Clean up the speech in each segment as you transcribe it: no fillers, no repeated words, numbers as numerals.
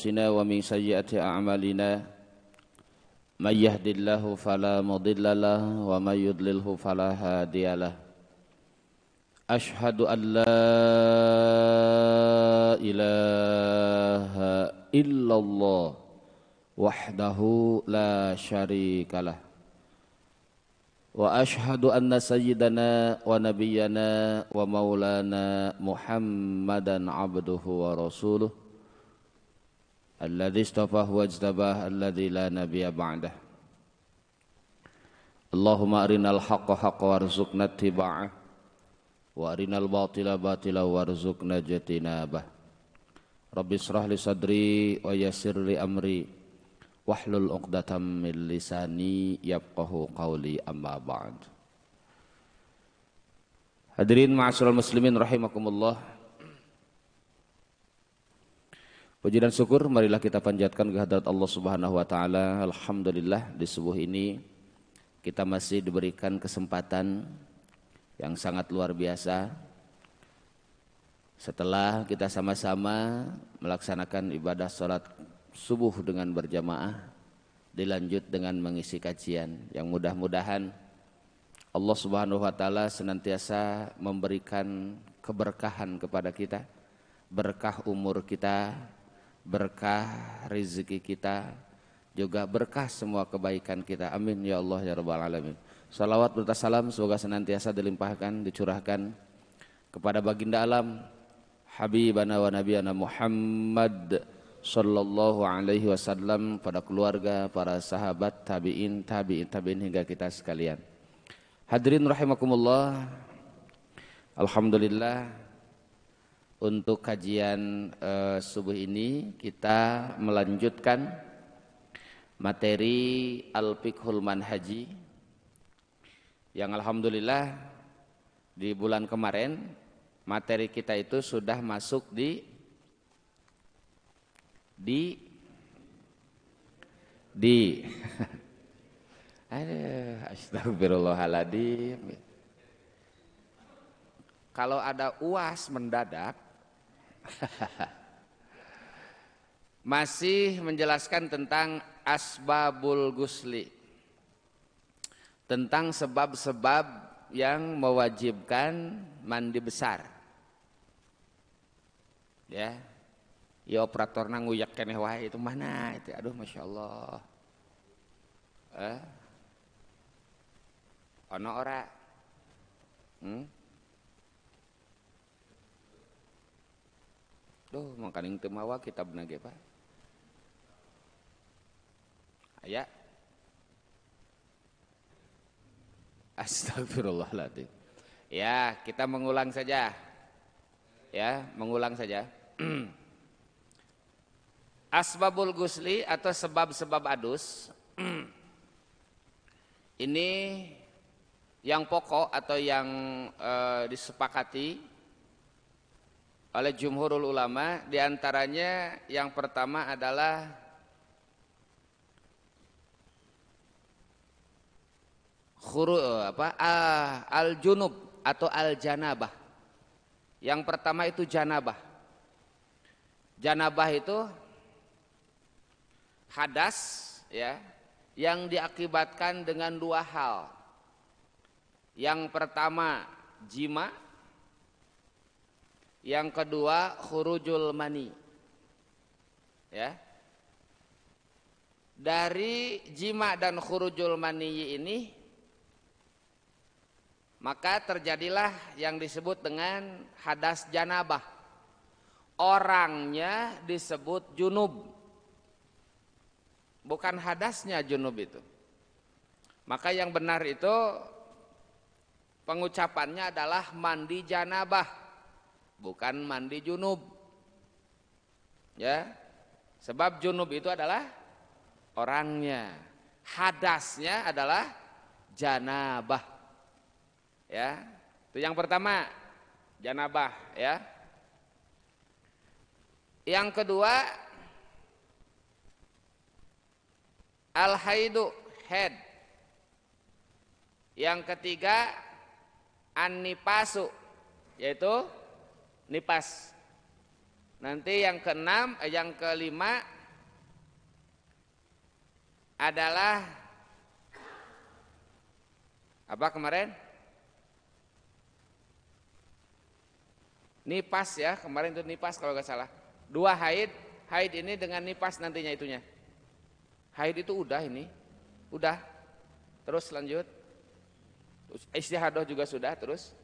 أنفسنا ومن سيئات أعمالنا من يهد الله فلا مضل له ومن يضلله فلا هادي له أشهد أن لا إله إلا الله وحده لا شريك له وأشهد أن سيدنا ونبينا ومولانا محمدا عبده ورسوله الذي اصطفاه واجتباه الذي لا نبي بعده اللهم أرنا الحق حقا وارزقنا اتباعه وأرنا الباطل باطلا وارزقنا اجتنابه رب اشرح لي صدري ويسر لي أمري wahlul 'uqdatam min lisani yafqahu qawli amma ba'd. Hadirin ma'asyiral muslimin rahimakumullah. Puji dan syukur marilah kita panjatkan kehadirat Allah Subhanahu wa taala. Alhamdulillah di subuh ini kita masih diberikan kesempatan yang sangat luar biasa setelah kita sama-sama melaksanakan ibadah salat subuh dengan berjamaah, dilanjut dengan mengisi kajian yang mudah-mudahan Allah Subhanahu wa taala senantiasa memberikan keberkahan kepada kita, berkah umur kita, berkah rezeki kita, juga berkah semua kebaikan kita. Amin ya Allah ya rabbal alamin. Salawat serta salam semoga senantiasa dilimpahkan, dicurahkan kepada baginda alam habibana wa nabiyana Muhammad sallallahu alaihi wasallam, pada keluarga, para sahabat, tabi'in hingga kita sekalian. Hadirin rahimakumullah. Alhamdulillah untuk kajian subuh ini kita melanjutkan materi Al-Fiqhul Manhaji yang alhamdulillah di bulan kemarin materi kita itu sudah masuk di aduh, astagfirullahaladzim. Kalau ada UAS mendadak masih menjelaskan tentang asbabul gusli, tentang sebab-sebab yang mewajibkan mandi besar ya. Ya operatorna nguyak keneh wae itu mana itu, aduh masya Allah. Ono ora? Duh mangkaning teu mawa kitabna ge Pak. Aya. Astagfirullahaladzim. Ya kita mengulang saja. Ya mengulang saja. Asbabul gusli atau sebab-sebab adus ini yang pokok atau yang disepakati oleh jumhurul ulama. Diantaranya yang pertama adalah al-junub atau al-janabah. Yang pertama itu janabah. Janabah itu hadas ya, yang diakibatkan dengan dua hal. Yang pertama jima, yang kedua khurujul mani. Ya. Dari jima dan khurujul mani ini maka terjadilah yang disebut dengan hadas janabah. Orangnya disebut junub, bukan hadasnya junub itu. Maka yang benar itu pengucapannya adalah mandi janabah, bukan mandi junub. Ya. Sebab junub itu adalah orangnya, hadasnya adalah janabah. Ya. Itu yang pertama, janabah ya. Yang kedua al-haidu, head. Yang ketiga an-nipasu, yaitu nipas. Nanti yang keenam, yang kelima adalah apa kemarin? Nipas ya, kemarin itu nipas kalau nggak salah. 2 haid ini dengan nipas nantinya itunya. Haid itu udah ini, udah. Terus lanjut. Istihadah juga sudah terus.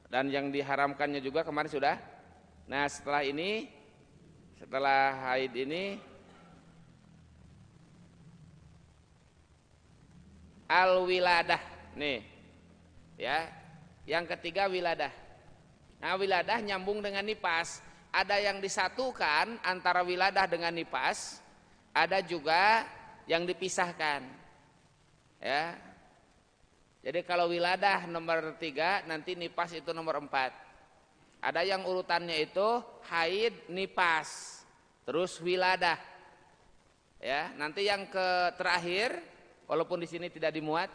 Dan yang diharamkannya juga kemarin sudah. Nah setelah ini, setelah haid ini, al-wiladah nih, ya. Yang ketiga wiladah. Nah wiladah nyambung dengan nipas. Ada yang disatukan antara wiladah dengan nipas, ada juga yang dipisahkan. Ya. Jadi kalau wiladah nomor 3, nanti nipas itu nomor 4. Ada yang urutannya itu haid, nipas, terus wiladah. Ya, nanti yang terakhir, walaupun di sini tidak dimuat,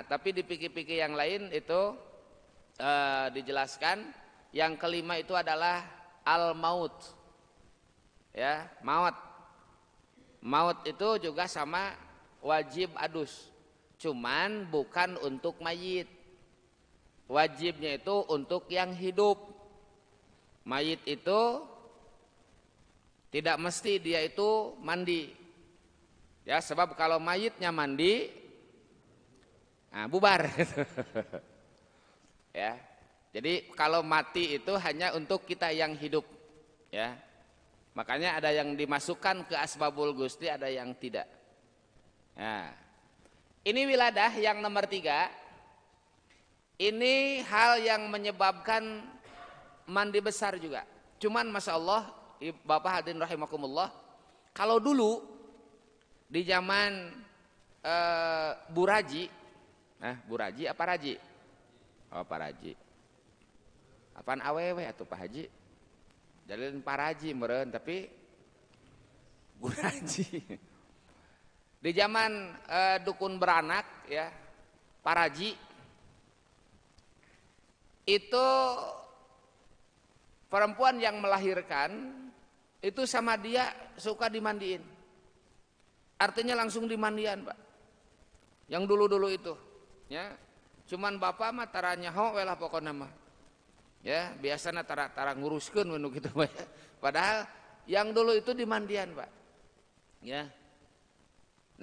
tapi di fikih-fikih yang lain itu dijelaskan. Yang kelima itu adalah al-maut. Ya, maut. Maut itu juga sama wajib adus. Cuman bukan untuk mayit. Wajibnya itu untuk yang hidup. Mayit itu tidak mesti dia itu mandi. Ya, sebab kalau mayitnya mandi, bubar. Ya. Jadi kalau mati itu hanya untuk kita yang hidup, ya. Makanya ada yang dimasukkan ke asbabul gusti, ada yang tidak. Nah, ini wiladah yang nomor 3. Ini hal yang menyebabkan mandi besar juga. Cuman masya Allah, Bapak hadirin rahimakumullah, kalau dulu di zaman Buraji, Buraji apa Raji? Oh Pak Raji. Apaan awewe atau Pak Haji? Jalin Pak Raji meren, tapi Buraji. Di zaman dukun beranak ya, Pak Raji itu perempuan yang melahirkan itu sama dia suka dimandiin. Artinya langsung dimandian, Pak. Yang dulu-dulu itu, ya. Cuman bapak mah tara nyaho we lah pokona mah. Ya, biasanya tara nguruskeun anu kitu mah. Padahal yang dulu itu dimandian, Pak. Ya.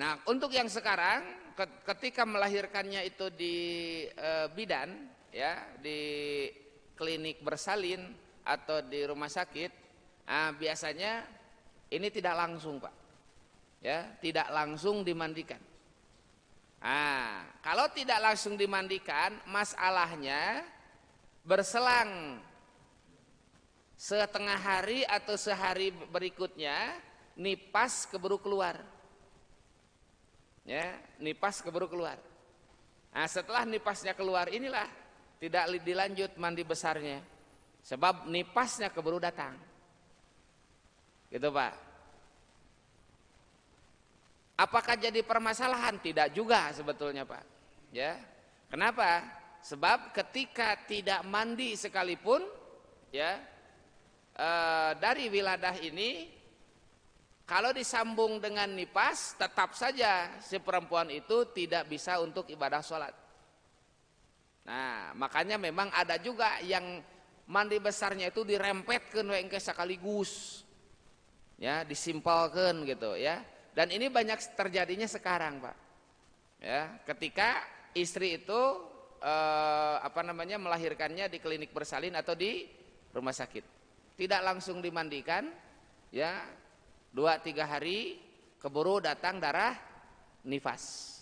Nah, untuk yang sekarang ketika melahirkannya itu di bidan, ya, di klinik bersalin atau di rumah sakit, biasanya ini tidak langsung, Pak. Ya, tidak langsung dimandikan. Kalau tidak langsung dimandikan, masalahnya berselang setengah hari atau sehari berikutnya nipas keburu keluar. Ya, nipas keburu keluar. Nah, setelah nipasnya keluar inilah tidak dilanjut mandi besarnya. Sebab nipasnya keburu datang. Gitu, Pak. Apakah jadi permasalahan? Tidak juga sebetulnya, Pak. Ya. Kenapa? Sebab ketika tidak mandi sekalipun, ya, dari wiladah ini, kalau disambung dengan nipas, tetap saja si perempuan itu tidak bisa untuk ibadah sholat. Nah, makanya memang ada juga yang mandi besarnya itu dirempetkeun we engke sekaligus. Ya, disimpalkeun gitu ya. Dan ini banyak terjadinya sekarang, Pak. Ya, ketika istri itu melahirkannya di klinik bersalin atau di rumah sakit. Tidak langsung dimandikan, ya. 2-3 hari keburu datang darah nifas.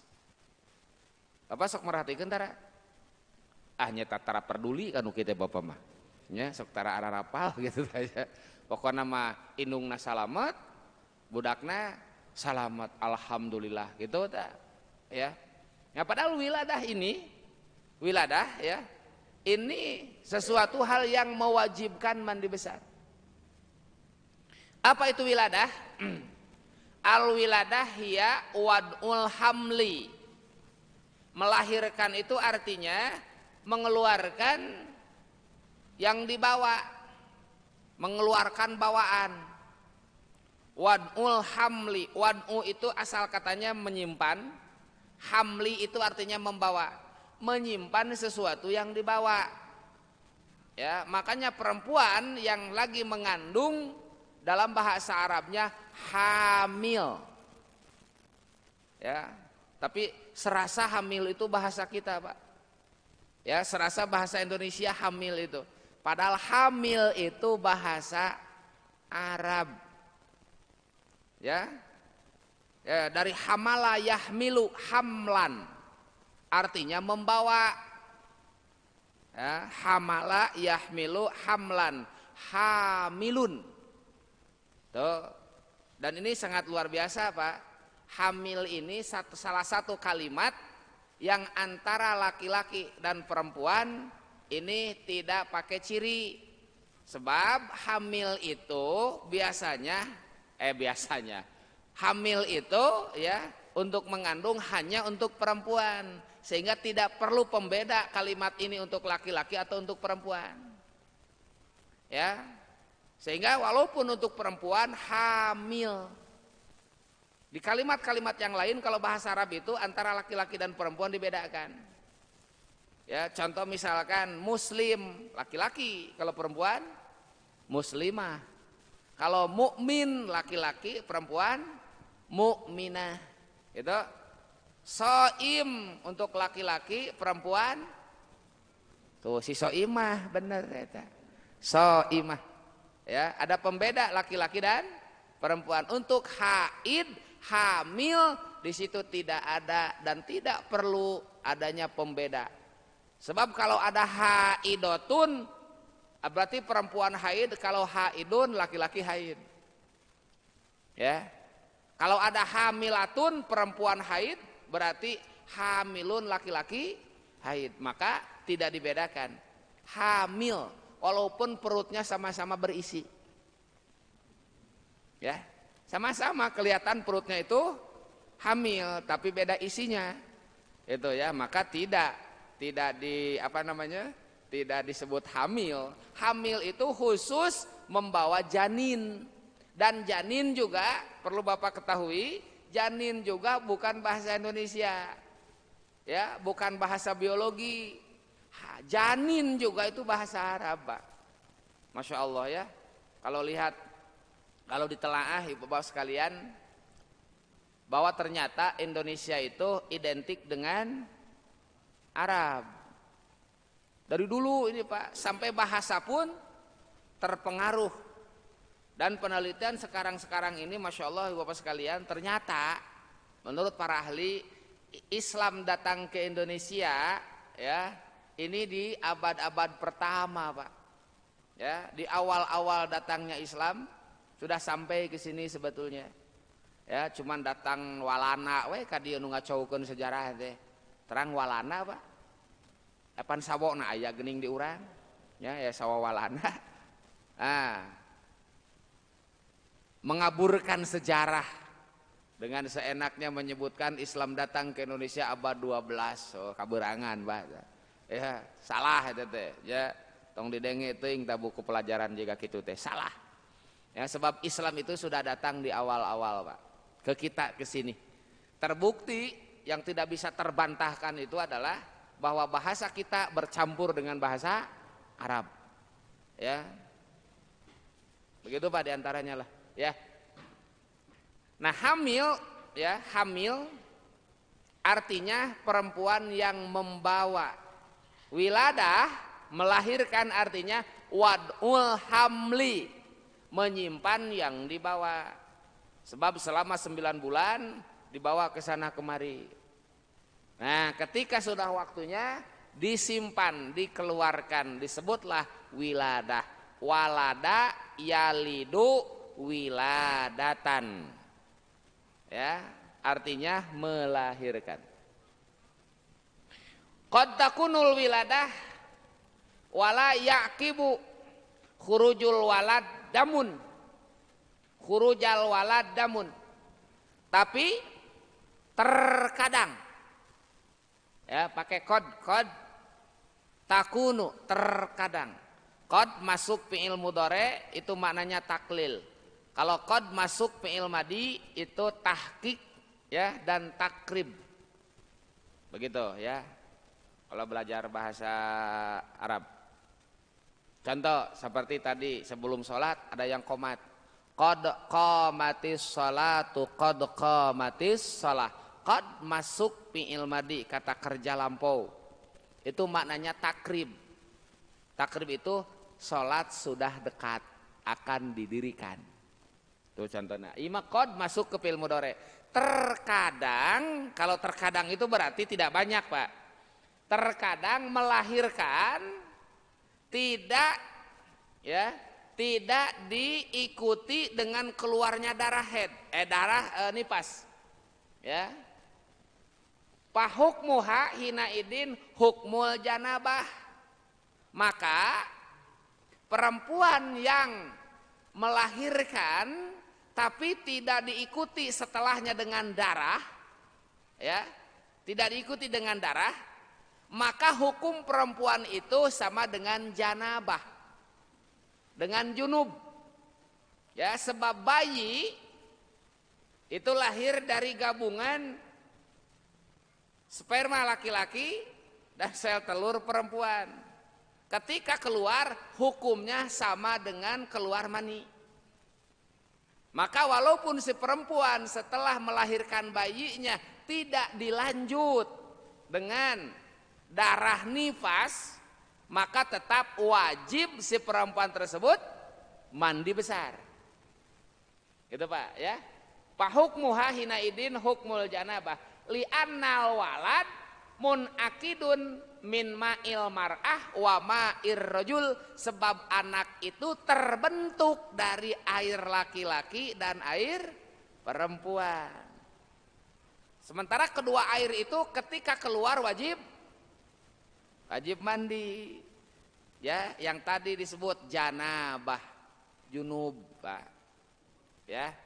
Bapak sok merhatikan tara. Nyata tara peduli kan kitu Bapak mah. Nya sok tara ararapal gitu saja. Pokokna mah indungna salamet, budakna salamet, alhamdulillah gitu ta. Ya. Ya padahal wiladah ya. Ini sesuatu hal yang mewajibkan mandi besar. Apa itu wiladah? Al-wiladah hiya wad'ul hamli. Melahirkan itu artinya mengeluarkan yang dibawa. mengeluarkan bawaan. Wad'ul hamli, wad'u itu asal katanya menyimpan, hamli itu artinya membawa, menyimpan sesuatu yang dibawa. Ya, makanya perempuan yang lagi mengandung dalam bahasa Arabnya hamil. Ya, tapi serasa hamil itu bahasa kita, Pak. Ya, serasa bahasa Indonesia hamil itu. Padahal hamil itu bahasa Arab. Ya. Ya, dari hamala yahmilu hamlan. Artinya membawa. Ya, hamala yahmilu hamlan, hamilun. Tuh. Dan ini sangat luar biasa, Pak. Hamil ini salah satu kalimat yang antara laki-laki dan perempuan ini tidak pakai ciri. Sebab hamil itu biasanya hamil itu ya untuk mengandung hanya untuk perempuan, sehingga tidak perlu pembeda kalimat ini untuk laki-laki atau untuk perempuan. Ya. Sehingga walaupun untuk perempuan hamil, di kalimat-kalimat yang lain kalau bahasa Arab itu antara laki-laki dan perempuan dibedakan. Ya, contoh misalkan muslim laki-laki, kalau perempuan muslimah. Kalau mukmin laki-laki, perempuan mukminah. Itu. Soim untuk laki-laki, perempuan tuh si soimah, bener eta. Soimah. Ya, ada pembeda laki-laki dan perempuan. Untuk haid, hamil di situ tidak ada dan tidak perlu adanya pembeda. Sebab kalau ada haidotun berarti perempuan haid, kalau haidun laki-laki haid. Ya. Kalau ada hamilatun perempuan haid berarti hamilun laki-laki haid. Maka tidak dibedakan. Hamil walaupun perutnya sama-sama berisi. Ya. Sama-sama kelihatan perutnya itu hamil tapi beda isinya. Itu ya, maka tidak tidak disebut hamil. Hamil itu khusus membawa janin. Dan janin juga perlu Bapak ketahui, janin juga bukan bahasa Indonesia. Ya, bukan bahasa biologi. Janin juga itu bahasa Arab, Pak. Masya Allah ya. Kalau ditelaah Ibu Bapak sekalian, bahwa ternyata Indonesia itu identik dengan Arab. Dari dulu ini Pak, sampai bahasa pun terpengaruh. Dan penelitian sekarang ini Masya Allah Ibu Bapak sekalian, ternyata menurut para ahli, Islam datang ke Indonesia ya, ini di abad-abad pertama Pak. Ya, di awal-awal datangnya Islam sudah sampai ke sini sebetulnya. Ya, cuman datang walana we ka dieu nu ngacaukeun sejarah teh. Terang walana Pak. Epan sawona aya geuning di urang. Ya sawa walana. Mengaburkan sejarah dengan seenaknya menyebutkan Islam datang ke Indonesia abad 12. Oh, kaberangan, Pak. Ya, salah eta teh. Ya, tong didenge teuing ta buku pelajaran juga kitu teh. Salah. Ya, sebab Islam itu sudah datang di awal-awal, Pak. Ke kita ke sini. Terbukti yang tidak bisa terbantahkan itu adalah bahwa bahasa kita bercampur dengan bahasa Arab. Ya. Begitu Pak diantaranya lah, ya. Nah, hamil ya, hamil artinya perempuan yang membawa. Wiladah melahirkan artinya wad'ul hamli, menyimpan yang dibawa. Sebab selama 9 bulan dibawa ke sana kemari. Nah, ketika sudah waktunya disimpan, dikeluarkan, disebutlah wiladah. Walada yalidu wiladatan. Ya, artinya melahirkan. Qad takunul wiladah wala yaqibu khurujul walad damun. Khurujal walad damun. Tapi terkadang ya pakai kod takunu terkadang Qad masuk fi'il mudhari itu maknanya taklil. Kalau qad masuk fi'il madi itu tahqiq ya dan takrib. Begitu ya. Kalau belajar bahasa Arab. Contoh seperti tadi sebelum sholat ada yang qomat. Qad qamatis sholatu qad qamatis shalah. Qad masuk fi'il madi kata kerja lampau. Itu maknanya takrib. Takrib itu sholat sudah dekat akan didirikan. Tuh contohnya. Ima qad masuk ke fi'il mudhari. Terkadang, kalau terkadang itu berarti tidak banyak, Pak. Terkadang melahirkan tidak diikuti dengan keluarnya darah nifas. Ya. Fa hukmuha hina idin hukmul janabah. Maka perempuan yang melahirkan tapi tidak diikuti setelahnya dengan darah, ya, tidak diikuti dengan darah, maka hukum perempuan itu sama dengan janabah, dengan junub, ya, sebab bayi itu lahir dari gabungan sperma laki-laki dan sel telur perempuan. Ketika keluar hukumnya sama dengan keluar mani. Maka walaupun si perempuan setelah melahirkan bayinya tidak dilanjut dengan darah nifas, maka tetap wajib si perempuan tersebut mandi besar. Gitu Pak ya. Fa hukmuha hina idin hukmul janabah li'annal walad munakidun min ma'il mar'ah wa ma'ir rajul, sebab anak itu terbentuk dari air laki-laki dan air perempuan. Sementara kedua air itu ketika keluar wajib mandi. Ya, yang tadi disebut janabah, junub, Pak. Ya.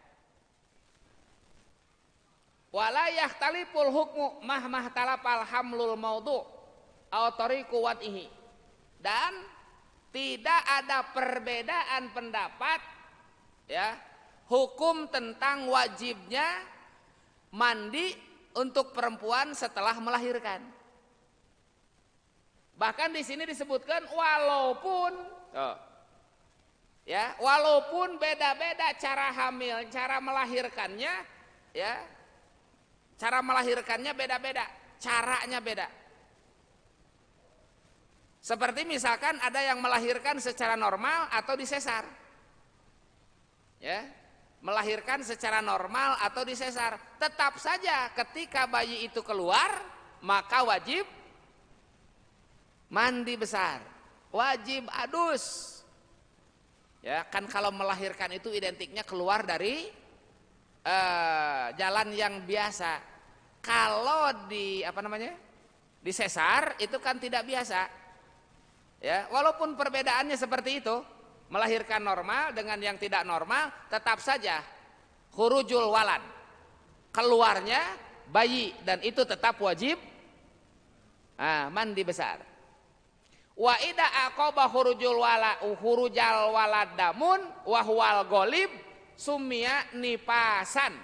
Wala yahtaliful hukmu mahmah talapal hamlul maudhu' aw tariqu wad'ihi. Dan tidak ada perbedaan pendapat ya hukum tentang wajibnya mandi untuk perempuan setelah melahirkan. Bahkan di sini disebutkan walaupun beda-beda cara hamil, cara melahirkannya, ya, cara melahirkannya beda-beda, caranya beda. Seperti misalkan ada yang melahirkan secara normal atau disesar, ya, melahirkan secara normal atau disesar, tetap saja ketika bayi itu keluar maka wajib mandi besar, wajib adus. Ya kan, kalau melahirkan itu identiknya keluar dari jalan yang biasa. Kalau disesar itu kan tidak biasa. Ya, walaupun perbedaannya seperti itu, melahirkan normal dengan yang tidak normal, tetap saja khurujul walad, keluarnya bayi, dan itu tetap wajib mandi besar. Wa ida aqaba khurujal walad damun wa huwal ghalib summiya nifasan.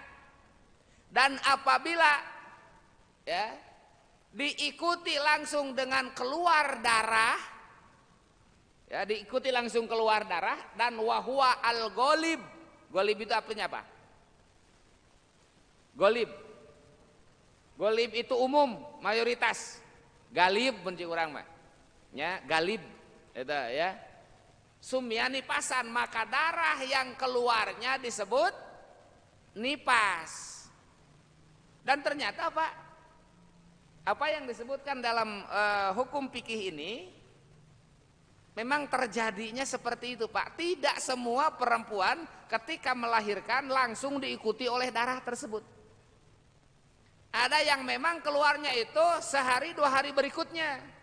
Dan apabila ya diikuti langsung dengan keluar darah, ya, diikuti langsung keluar darah, dan wahwa al ghalib. Ghalib itu artinya apa? Ghalib itu umum, mayoritas. Galib benci urang mah. Ya, galib itu ya. Sumya nipasan, maka darah yang keluarnya disebut nipas. Dan ternyata apa yang disebutkan dalam hukum fikih ini memang terjadinya seperti itu, Pak. Tidak semua perempuan ketika melahirkan langsung diikuti oleh darah tersebut. Ada yang memang keluarnya itu sehari 2 hari berikutnya.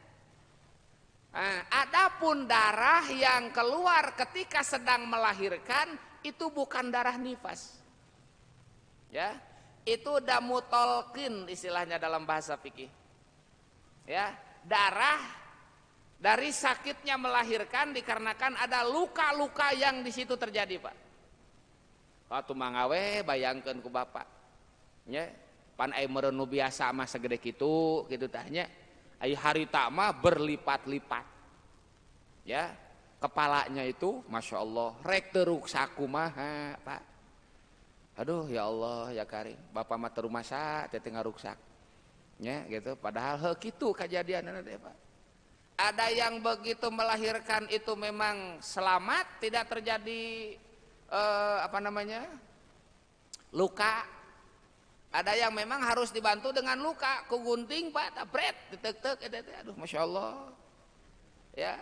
Adapun darah yang keluar ketika sedang melahirkan itu bukan darah nifas. Ya, itu damu tolkin istilahnya dalam bahasa fikih. Ya, darah Dari sakitnya melahirkan dikarenakan ada luka-luka yang di situ terjadi, Pak. Waktu mangawe bayangkeun ku bapak. Nya, pan aya meureun nu biasa mah segede kitu tah nya. Aya harita mah berlipat-lipat. Ya, kepalanya itu Masya Allah rek teu ruksak kumaha, Pak. Aduh ya Allah ya Karim, bapak mah teu rumasa teh ngaruksak. Nya gitu, padahal heuh kitu kajadianna teh, Pak. Ada yang begitu melahirkan itu memang selamat, tidak terjadi luka. Ada yang memang harus dibantu dengan luka, ku gunting Pak, tabret, ditek-tek, aduh Masya Allah. Ya,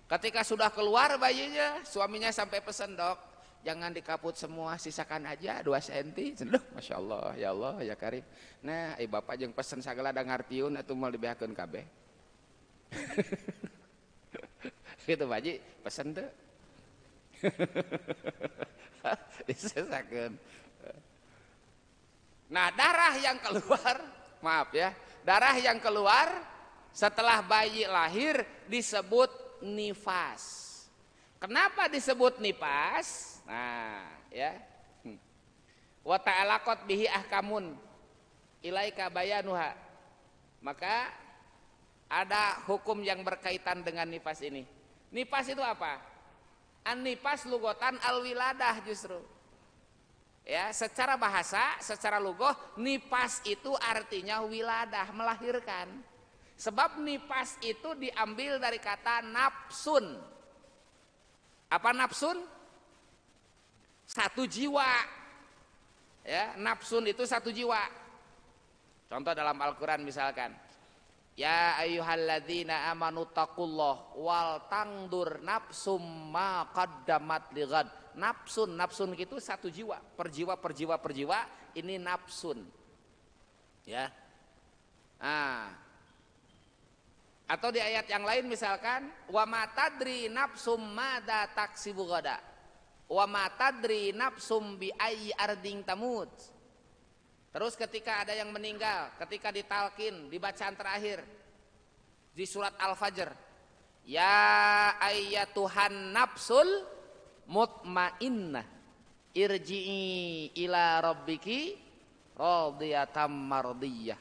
ketika sudah keluar bayinya, suaminya sampai pesan, dok, jangan dikaput semua, sisakan aja 2 cm. Aduh Masya Allah, ya Karim. Nah, bapak jeung pesen sagala da ngartiun atuh moal dibeakeun kabeh. Gitu Pak Haji, pesen tuh. Disesakeun. Nah, darah yang keluar, maaf ya, darah yang keluar setelah bayi lahir disebut nifas. Kenapa disebut nifas? Nah, ya. Wa ta'alaqat bihi ahkamun ilaika bayanuha. Maka ada hukum yang berkaitan dengan nifas ini. Nifas itu apa? An-nifas lugotan al-wiladah justru. Ya, secara bahasa, secara lugoh, nifas itu artinya wiladah, melahirkan. Sebab nifas itu diambil dari kata nafsun. Apa nafsun? Satu jiwa. Ya, nafsun itu satu jiwa. Contoh dalam Al-Qur'an misalkan, ya ayyuhalladzina amanu taqullah wal tangdur nafsum ma qaddamat lighad. Nafsun itu satu jiwa, per jiwa ini nafsun. Ya. Nah. Atau di ayat yang lain misalkan wa ma tadri nafsum madza taksibu ghada. Wa ma tadri nafsum bi ayyi ardin tamut. Terus ketika ada yang meninggal, ketika ditalkin, di bacaan terakhir di surat Al-Fajr, ya ayyatuhan nafsul mutmainnah irji'i ila rabbiki radiyatan mardiyah.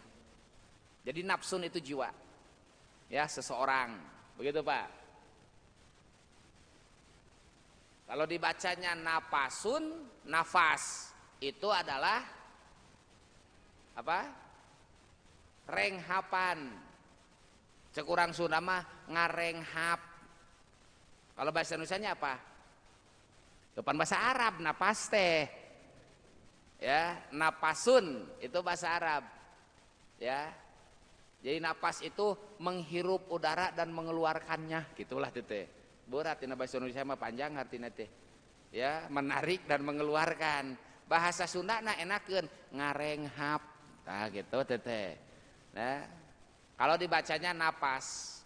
Jadi nafsun itu jiwa, ya, seseorang, begitu Pak. Kalau dibacanya nafasun, nafas itu adalah apa? Renghapan. Cek urang Sunda mah ngarenghap. Kalau bahasa Indonesianya apa? Depan bahasa Arab, napas teh. Ya, napasun itu bahasa Arab. Ya. Jadi napas itu menghirup udara dan mengeluarkannya, gitulah teh. Berat dina bahasa Indonesia mah panjang artinya teh. Ya, menarik dan mengeluarkan. Bahasa Sunda na enakeun ngarenghap. Nah, gitu teh. Nah, kalau dibacanya napas.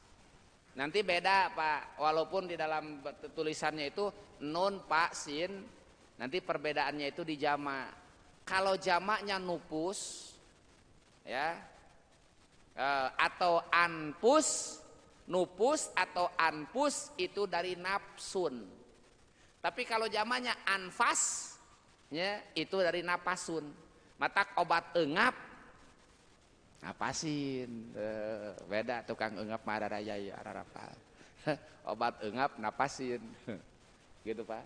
Nanti beda Pak, walaupun di dalam tulisannya itu nun pak sin, nanti perbedaannya itu di jamak. Kalau jamaknya nupus, ya, atau anpus, nupus atau anpus itu dari nafsun. Tapi kalau jamaknya anfas, ya, itu dari napasun. Matak obat engap, napasin, beda tukang engap mah raya ararapal. Obat engap napasin. Gitu Pak.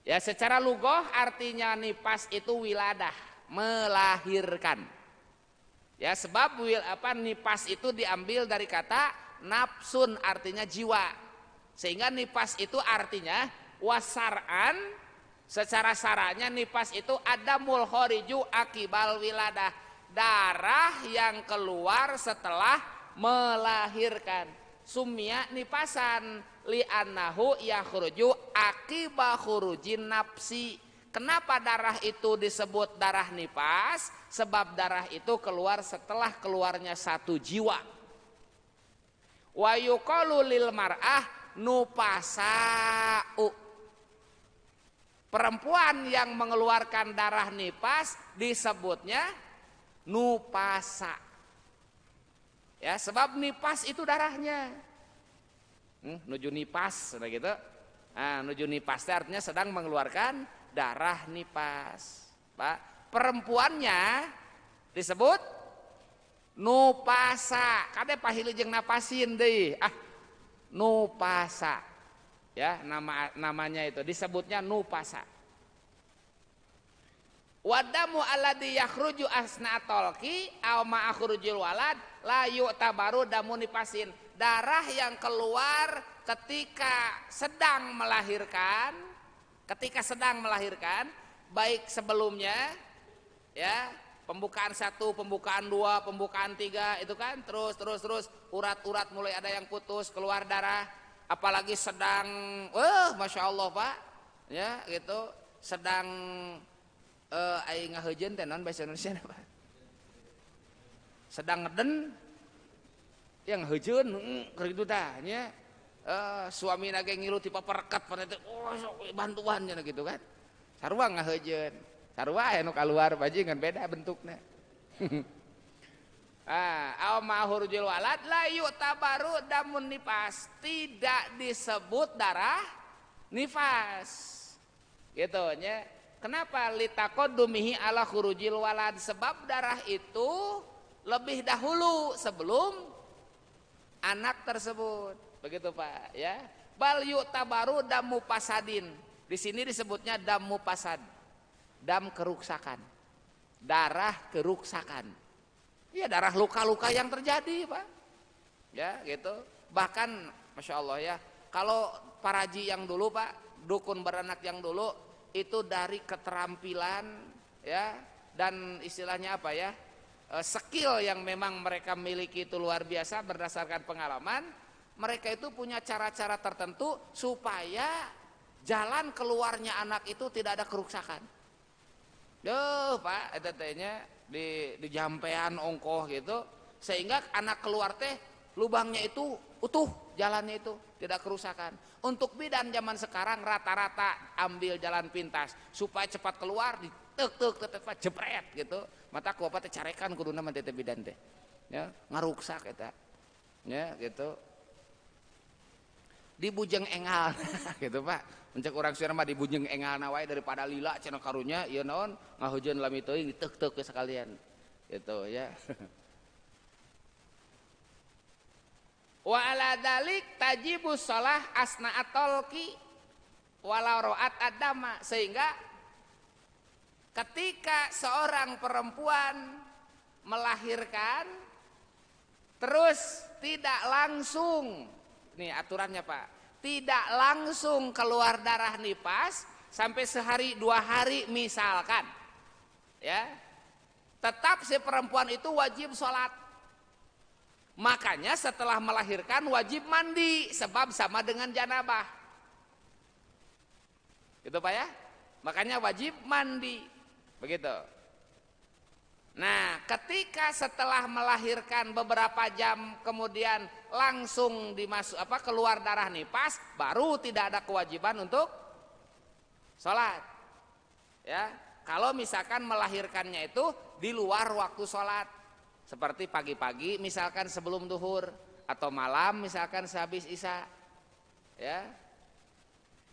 Ya, secara lugoh artinya nifas itu wiladah, melahirkan. Ya, sebab nifas itu diambil dari kata nafsun, artinya jiwa. Sehingga nifas itu artinya wasar'an, secara saranya nifas itu adamul khoriju akibal wiladah, darah yang keluar setelah melahirkan. Sumya nifasan li'annahu yakhruju akiba khurujin nafsi. Kenapa darah itu disebut darah nifas? Sebab darah itu keluar setelah keluarnya satu jiwa. Wa yuqalu lil mar'ah nupasa'u. Perempuan yang mengeluarkan darah nifas disebutnya nupasa. Ya, sebab nifas itu darahnya. Nuju nipas gitu. Nah, nuju nipas artinya sedang mengeluarkan darah nipas, Pak. Perempuannya disebut nupasa. Kade pahilijeng napasin deui. Nupasa. Ya, namanya itu disebutnya nupasa. Wadamu alladzi yakhruju asnatolki aw ma akhrujul walad la yu'tabaru damu nipasin. Darah yang keluar ketika sedang melahirkan, baik sebelumnya ya, pembukaan 1, pembukaan 2, pembukaan 3 itu kan terus urat-urat mulai ada yang putus keluar darah, apalagi sedang Masya Allah Pak ya gitu, sedang aing ngaheujeun teh naon bahasa Indonesia apa? Sedang ngeden yang ngaheujeun kitu tah nya. Suami nage ngilu ti papereket pada teh bantuan nya gitu kan. Sarua ngaheujeun. Sarua aya nu kaluar bajingan beda bentukna. Aw mahurjul walad la yu'tabaru damun nifas, tidak disebut darah nifas. Gitu nya. Kenapa? Litaqaddumihi ala khurujil walad, sebab darah itu lebih dahulu sebelum anak tersebut. Begitu Pak ya. Bal yu'tabaru damu pasadin. Di sini disebutnya damu pasad. Dam keruksakan. Darah keruksakan. Ya darah luka-luka yang terjadi Pak. Ya gitu. Bahkan Masya Allah ya, kalau paraji yang dulu Pak, dukun beranak yang dulu itu dari keterampilan ya, dan istilahnya apa ya, skill yang memang mereka miliki itu luar biasa berdasarkan pengalaman. Mereka itu punya cara-cara tertentu supaya jalan keluarnya anak itu tidak ada keruksakan. Pak, eta teh nya di jampean ongkoh gitu, sehingga anak keluar teh lubangnya itu utuh, jalannya itu tidak kerusakan. Untuk bidan zaman sekarang rata-rata ambil jalan pintas supaya cepat keluar, ditek jepret gitu. Mata ku apa teh carekan kuduna mah teh bidan teh. Ya, ngaruksak eta. Ya, gitu. Dibujeng engal gitu Pak. Mencek urang sieun mah dibujeng engal wae daripada lila cenah karunya ieu naon ngahujeun lami teuing ditek-tek ke sekalian. Gitu ya. Wa ala dalik tajibu shalah asna atolki walau ro'at adama, sehingga ketika seorang perempuan melahirkan terus tidak langsung, nih aturannya Pak, tidak langsung keluar darah nifas sampai sehari 2 hari misalkan ya, tetap si perempuan itu wajib sholat. Makanya setelah melahirkan wajib mandi, sebab sama dengan janabah. Gitu Pak ya. Makanya wajib mandi. Begitu. Nah, ketika setelah melahirkan beberapa jam kemudian langsung keluar darah nifas, baru tidak ada kewajiban untuk sholat. Ya, kalau misalkan melahirkannya itu di luar waktu sholat. Seperti pagi-pagi misalkan sebelum duhur, atau malam misalkan sehabis isya ya.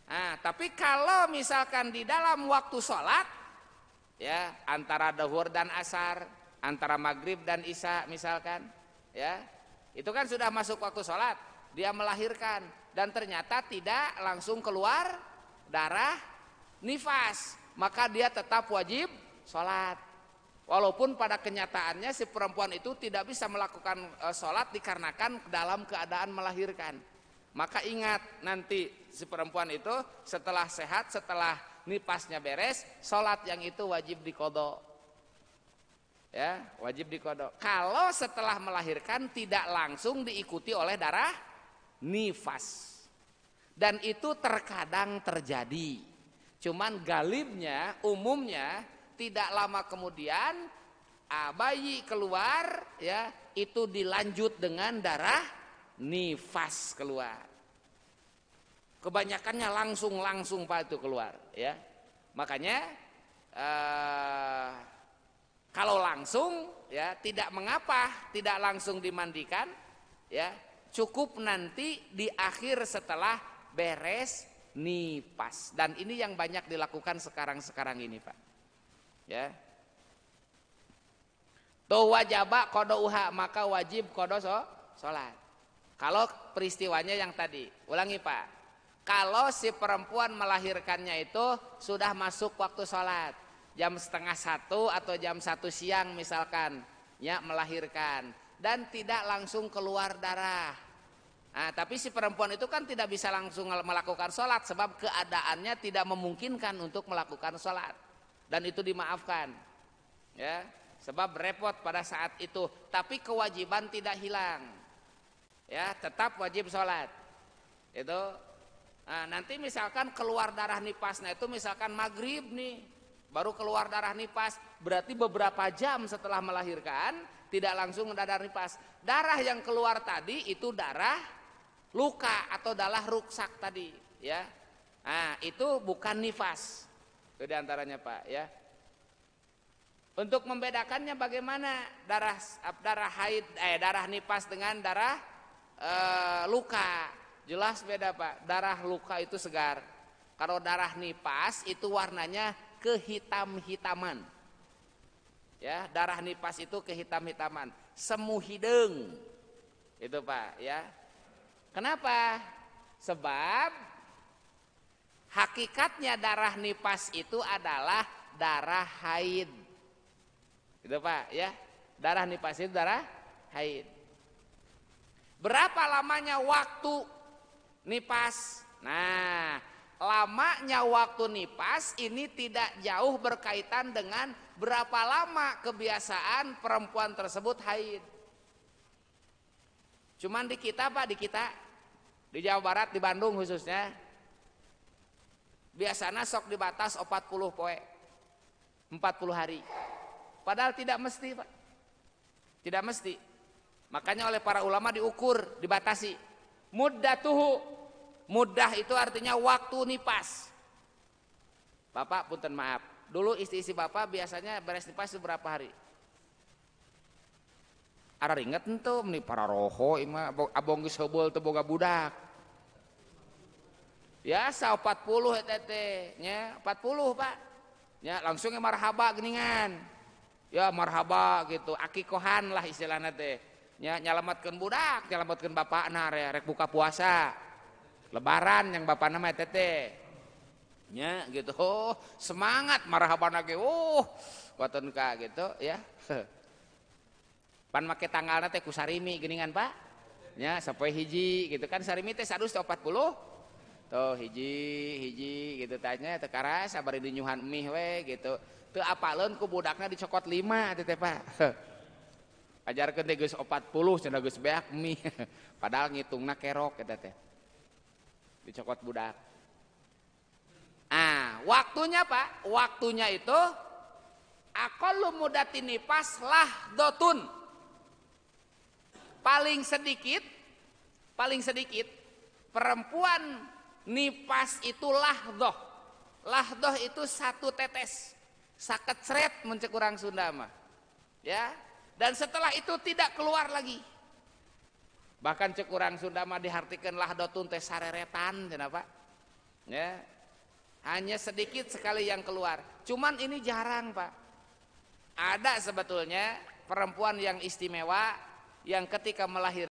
Nah, tapi kalau misalkan di dalam waktu sholat ya, antara duhur dan asar, antara maghrib dan isya misalkan ya, itu kan sudah masuk waktu sholat, dia melahirkan dan ternyata tidak langsung keluar darah nifas, maka dia tetap wajib sholat. Walaupun pada kenyataannya si perempuan itu tidak bisa melakukan sholat dikarenakan dalam keadaan melahirkan. Maka ingat, nanti si perempuan itu setelah sehat, setelah nifasnya beres, sholat yang itu wajib diqodho. Ya, wajib diqodho. Kalau setelah melahirkan tidak langsung diikuti oleh darah nifas. Dan itu terkadang terjadi. Cuman galibnya, umumnya tidak lama kemudian bayi keluar ya, itu dilanjut dengan darah nifas keluar. Kebanyakannya langsung Pak itu keluar ya. Makanya kalau langsung ya tidak mengapa tidak langsung dimandikan ya. cukup nanti di akhir setelah beres nifas. Dan ini yang banyak dilakukan sekarang ini Pak. Ya. To wajaba qodouha, maka wajib qodho sholat. Kalau peristiwanya yang tadi, ulangi Pak. Kalau si perempuan melahirkannya itu sudah masuk waktu sholat, jam 12:30 atau jam 1 siang misalkan, ya melahirkan dan tidak langsung keluar darah. Nah, tapi si perempuan itu kan tidak bisa langsung melakukan sholat sebab keadaannya tidak memungkinkan untuk melakukan sholat dan itu dimaafkan, ya sebab repot pada saat itu. Tapi kewajiban tidak hilang, ya tetap wajib sholat itu. Nah, nanti misalkan keluar darah nipasnya itu misalkan maghrib nih, baru keluar darah nipas, berarti beberapa jam setelah melahirkan tidak langsung ada darah nipas. Darah yang keluar tadi itu darah luka atau darah ruksak tadi, ya. Nah, itu bukan nifas. Itu diantaranya Pak, ya. Untuk membedakannya bagaimana darah haid, darah nipas dengan darah luka? Jelas beda Pak. Darah luka itu segar. Kalau darah nipas itu warnanya kehitam-hitaman. Ya, darah nipas itu kehitam-hitaman, semu hidung. Itu Pak, ya. Kenapa? Sebab hakikatnya darah nipas itu adalah darah haid. Itu Pak, ya. Darah nipas itu darah haid. Berapa lamanya waktu nipas? Nah, lamanya waktu nipas ini tidak jauh berkaitan dengan berapa lama kebiasaan perempuan tersebut haid. Cuman di kita Pak, di Jawa Barat, di Bandung khususnya, biasanya sok dibatas 40 poe, 40 hari. Padahal tidak mesti Pak, tidak mesti. Makanya oleh para ulama diukur, dibatasi. Muddatuhu, muddah itu artinya waktu nipas. Bapak punten maaf, dulu istri Bapak biasanya beres nipas itu berapa hari? Ara ringet ente meni para roho ima abong geus heubeul teu boga budak. Biasa 40 eta teh nya, 40 Pak. Nya langsung marhaba geuningan. Ya marhaba gitu, akikohan lah istilahna teh. Nya nyalametkeun budak, nyalametkeun bapakna rek buka puasa. Lebaran yang bapakna mah eta teh. Nya gitu. Oh, semangat marhabana ge. Waton ka gitu ya. Pan make tanggalna teh ku sarimi geuningan Pak. Nya sapoe hiji gitu kan, sarimi teh 140. Tuh hiji gitu tanya teu karas sabari dinyuhan emih we gitu. Teu apaleun ku budakna dicokot 5 teh Pak. Ajarkeun teh geus 40 cenah geus beak emih. Padahal ngitungna kerok eta teh. Dicokot budak. Waktunya Pak, waktunya itu aqallu muddatin nifas lahdotun. Paling sedikit perempuan nipas itu lahdoh. Lahdoh itu 1 tetes, sakecret mun ceuk urang Sunda mah. Ya. Dan setelah itu tidak keluar lagi. Bahkan ceuk urang Sunda mah dihartikeun lahdotun teh sareretan cenah Pak. Ya. Hanya sedikit sekali yang keluar. Cuman ini jarang Pak. Ada sebetulnya perempuan yang istimewa yang ketika melahirkan